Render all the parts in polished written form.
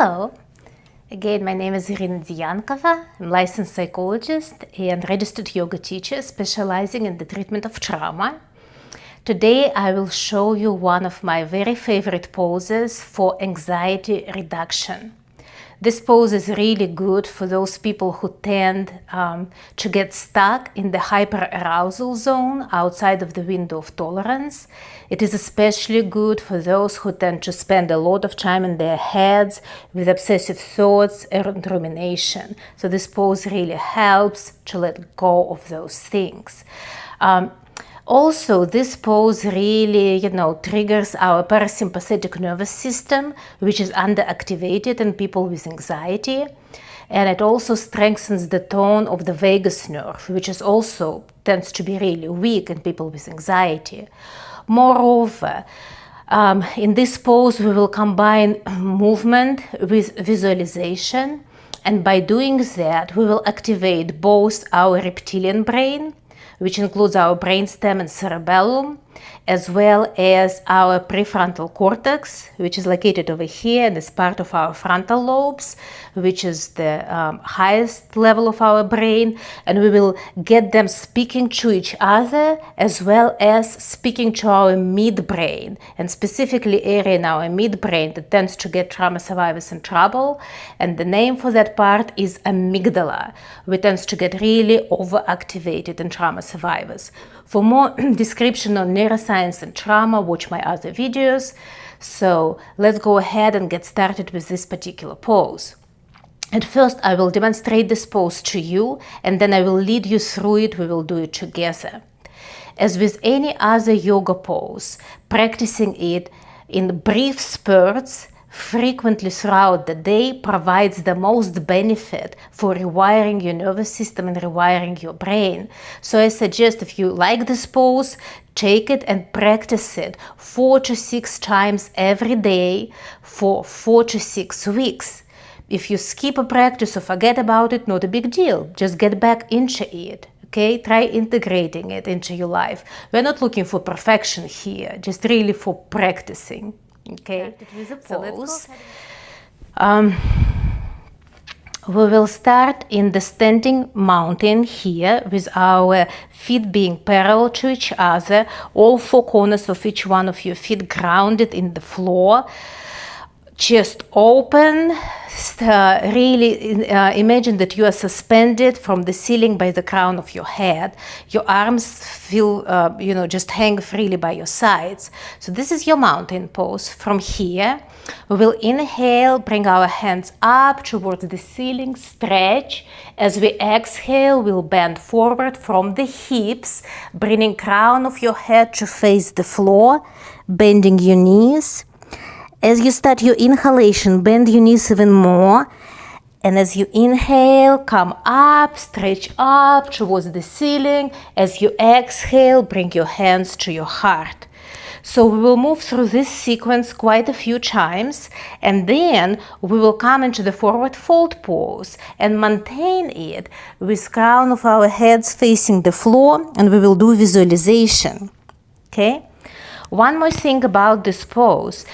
Hello. Again, my name is Irina Diankova. I'm licensed psychologist and registered yoga teacher specializing in the treatment of trauma. Today, I will show you one of my very favorite poses for anxiety reduction. This pose is really good for those people who tend to get stuck in the hyperarousal zone outside of the window of tolerance. It is especially good for those who tend to spend a lot of time in their heads with obsessive thoughts and rumination. So this pose really helps to let go of those things. Also, this pose really, triggers our parasympathetic nervous system, which is underactivated in people with anxiety. And it also strengthens the tone of the vagus nerve, which is also tends to be really weak in people with anxiety. Moreover, in this pose, we will combine movement with visualization. And by doing that, we will activate both our reptilian brain, which includes our brainstem and cerebellum, as well as our prefrontal cortex, which is located over here and is part of our frontal lobes, which is the highest level of our brain. And we will get them speaking to each other, as well as speaking to our midbrain, and specifically area in our midbrain that tends to get trauma survivors in trouble. And the name for that part is amygdala, which tends to get really overactivated in trauma survivors. For more description on neuroscience and trauma, watch my other videos. So let's go ahead and get started with this particular pose. At first, I will demonstrate this pose to you, and then I will lead you through it. We will do it together. As with any other yoga pose, practicing it in brief spurts frequently throughout the day provides the most benefit for rewiring your nervous system and rewiring your brain. So I suggest, if you like this pose, take it and practice it 4 to 6 times every day for 4 to 6 weeks. If you skip a practice or forget about it, not a big deal. Just get back into it. Okay, try integrating it into your life. We're not looking for perfection here, just really for practicing. Okay, so let's go. We will start in the standing mountain here with our feet being parallel to each other, all 4 corners of each one of your feet grounded in the floor. Chest open, really imagine that you are suspended from the ceiling by the crown of your head. Your arms feel, just hang freely by your sides. So this is your mountain pose. From here, we will inhale, bring our hands up towards the ceiling, stretch. As we exhale, we'll bend forward from the hips, bringing crown of your head to face the floor, bending your knees. As you start your inhalation, bend your knees even more. And as you inhale, come up, stretch up towards the ceiling. As you exhale, bring your hands to your heart. So we will move through this sequence quite a few times, and then we will come into the forward fold pose and maintain it with crown of our heads facing the floor, and we will do visualization. Okay? One more thing about this pose.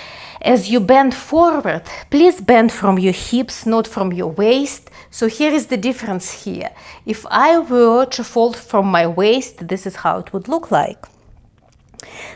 As you bend forward, please bend from your hips, not from your waist. So here is the difference here. If I were to fold from my waist, this is how it would look like.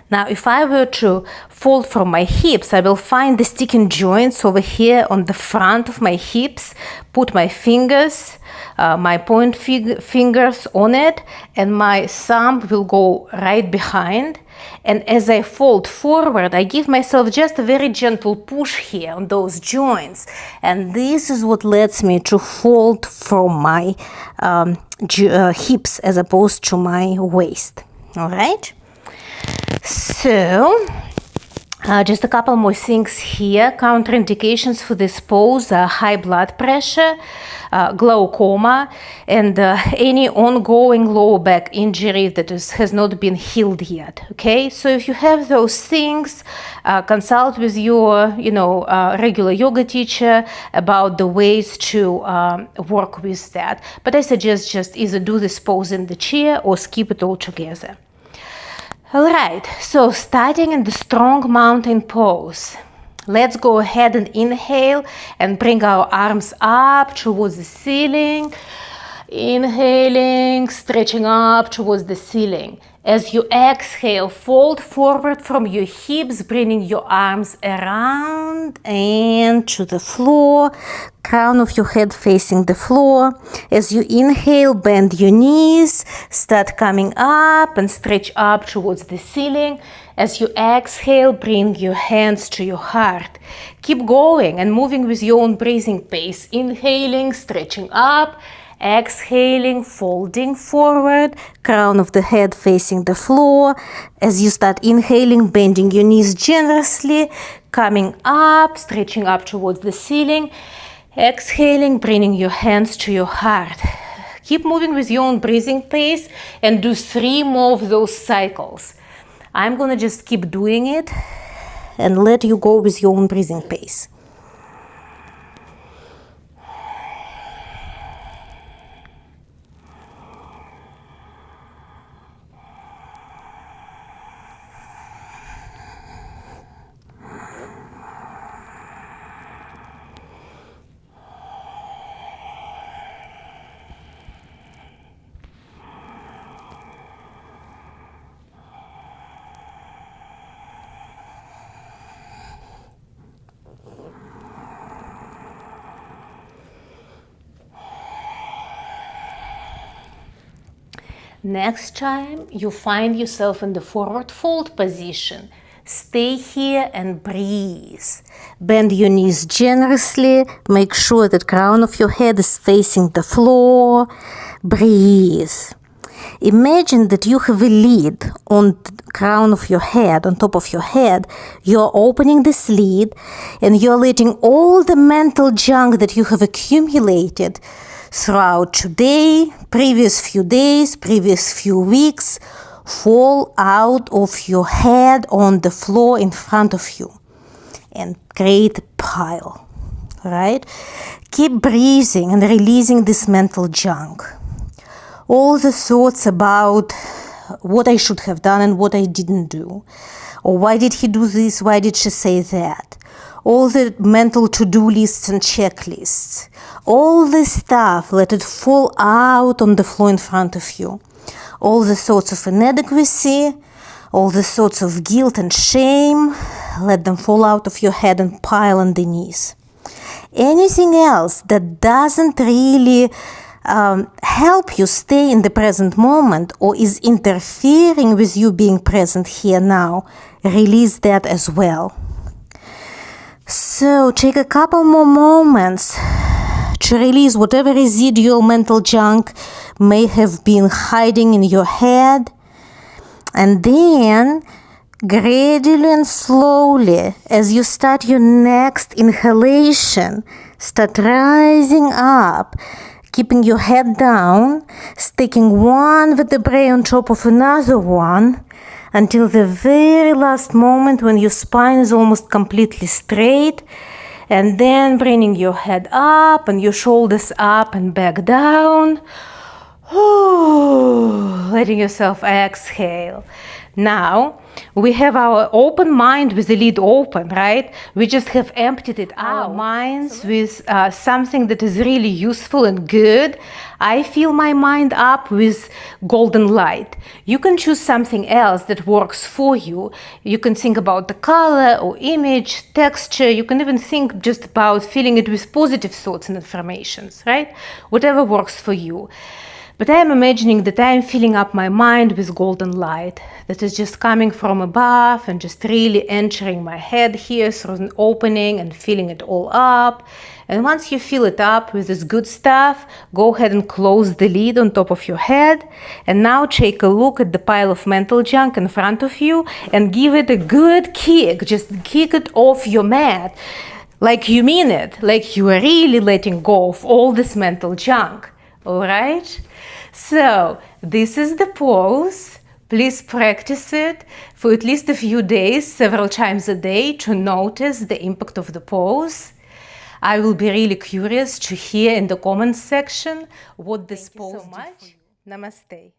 Now, if I were to fold from my hips, I will find the sticking joints over here on the front of my hips, put my fingers, my point fingers on it, and my thumb will go right behind. And as I fold forward, I give myself just a very gentle push here on those joints. And this is what lets me to fold from my hips as opposed to my waist. All right? So, just a couple more things here. Contraindications for this pose are high blood pressure, glaucoma, and any ongoing lower back injury that has not been healed yet. Okay, so if you have those things, consult with your, regular yoga teacher about the ways to work with that. But I suggest just either do this pose in the chair or skip it altogether. All right, so starting in the strong mountain pose, Let's go ahead and inhale and bring our arms up towards the ceiling. Inhaling, stretching up towards the ceiling. As you exhale, fold forward from your hips, bringing your arms around and to the floor. Crown of your head facing the floor. As you inhale, bend your knees, start coming up and stretch up towards the ceiling. As you exhale, bring your hands to your heart. Keep going and moving with your own breathing pace. Inhaling, stretching up. Exhaling, folding forward, crown of the head facing the floor. As you start inhaling, bending your knees generously, coming up, stretching up towards the ceiling. Exhaling, bringing your hands to your heart. Keep moving with your own breathing pace and do 3 more of those cycles. I'm going to just keep doing it and let you go with your own breathing pace. Next time you find yourself in the forward fold position, stay here and breathe. Bend your knees generously. Make sure that crown of your head is facing the floor. Breathe. Imagine that you have a lid on the crown of your head, on top of your head. You're opening this lid and you're letting all the mental junk that you have accumulated throughout today, previous few days, previous few weeks, fall out of your head on the floor in front of you and create a pile, right? Keep breathing and releasing this mental junk. All the thoughts about what I should have done and what I didn't do, or why did he do this, why did she say that? All the mental to-do lists and checklists, all this stuff, let it fall out on the floor in front of you. All the thoughts of inadequacy, all the thoughts of guilt and shame, let them fall out of your head and pile underneath. Anything else that doesn't really help you stay in the present moment or is interfering with you being present here now, release that as well. So take a couple more moments to release whatever residual mental junk may have been hiding in your head. And then gradually and slowly, as you start your next inhalation, start rising up, keeping your head down, sticking one vertebrae on top of another one, until the very last moment when your spine is almost completely straight, and then bringing your head up and your shoulders up and back down. Letting yourself exhale. Now, we have our open mind with the lid open, right? We just have emptied it out. Our minds with something that is really useful and good. I fill my mind up with golden light. You can choose something else that works for you. You can think about the color or image, texture. You can even think just about filling it with positive thoughts and affirmations, right? Whatever works for you. But I am imagining that I am filling up my mind with golden light that is just coming from above and just really entering my head here through an opening and filling it all up. And once you fill it up with this good stuff, go ahead and close the lid on top of your head. And now take a look at the pile of mental junk in front of you and give it a good kick. Just kick it off your mat. Like you mean it. Like you are really letting go of all this mental junk. All right? So this is the pose. Please practice it for at least a few days, several times a day, to notice the impact of the pose. I will be really curious to hear in the comments section what this pose did for you. Namaste.